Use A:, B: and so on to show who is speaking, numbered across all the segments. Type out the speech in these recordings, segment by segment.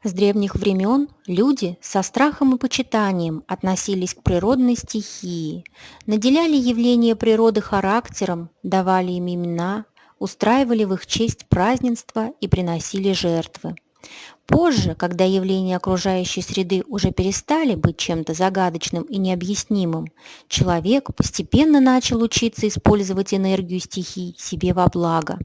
A: С древних времен люди со страхом и почитанием относились к природной стихии, наделяли явления природы характером, давали им имена, устраивали в их честь празднества и приносили жертвы. Позже, когда явления окружающей среды уже перестали быть чем-то загадочным и необъяснимым, человек постепенно начал учиться использовать энергию стихий себе во благо.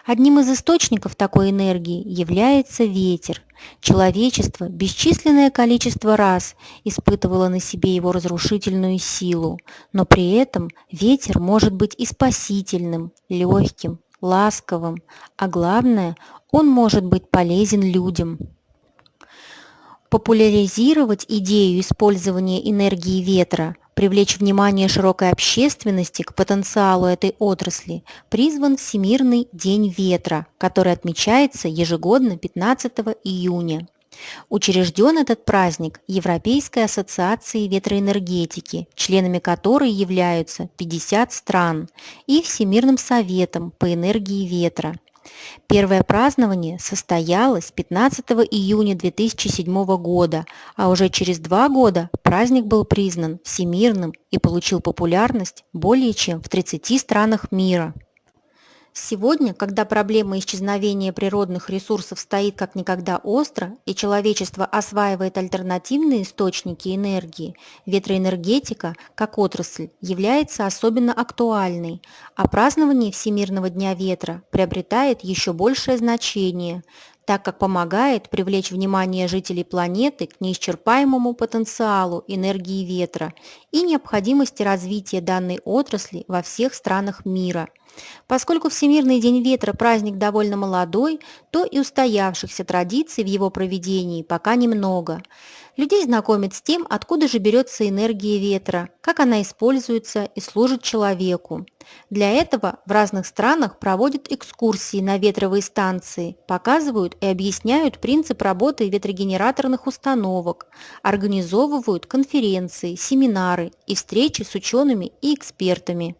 A: Одним из источников такой энергии является ветер. Человечество бесчисленное количество раз испытывало на себе его разрушительную силу, но при этом ветер может быть и спасительным, легким, ласковым, а главное, он может быть полезен людям. Популяризировать идею использования энергии ветра, привлечь внимание широкой общественности к потенциалу этой отрасли призван Всемирный день ветра, который отмечается ежегодно 15 июня. Учрежден этот праздник Европейской ассоциацией ветроэнергетики, членами которой являются 50 стран, и Всемирным советом по энергии ветра. Первое празднование состоялось 15 июня 2007 года, а уже через 2 года праздник был признан всемирным и получил популярность более чем в 30 странах мира. Сегодня, когда проблема исчезновения природных ресурсов стоит как никогда остро, и человечество осваивает альтернативные источники энергии, ветроэнергетика, как отрасль, является особенно актуальной, а празднование Всемирного дня ветра приобретает еще большее значение, так как помогает привлечь внимание жителей планеты к неисчерпаемому потенциалу энергии ветра и необходимости развития данной отрасли во всех странах мира. Поскольку Всемирный день ветра праздник довольно молодой, то и устоявшихся традиций в его проведении пока немного. Людей знакомят с тем, откуда же берется энергия ветра, как она используется и служит человеку. Для этого в разных странах проводят экскурсии на ветровые станции, показывают и объясняют принцип работы ветрогенераторных установок, организовывают конференции, семинары и встречи с учеными и экспертами.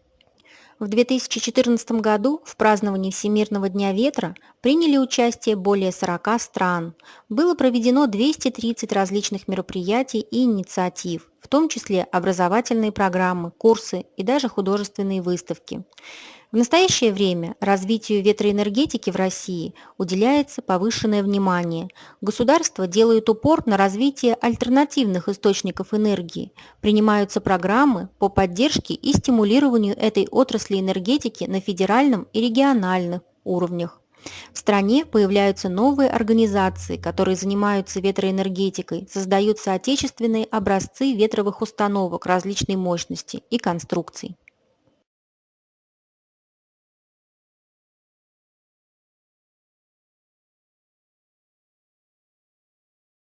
A: В 2014 году в праздновании Всемирного дня ветра приняли участие более 40 стран. Было проведено 230 различных мероприятий и инициатив, в том числе образовательные программы, курсы и даже художественные выставки. В настоящее время развитию ветроэнергетики в России уделяется повышенное внимание. Государства делают упор на развитие альтернативных источников энергии. Принимаются программы по поддержке и стимулированию этой отрасли энергетики на федеральном и региональных уровнях. В стране появляются новые организации, которые занимаются ветроэнергетикой, создаются отечественные образцы ветровых установок различной мощности и конструкций.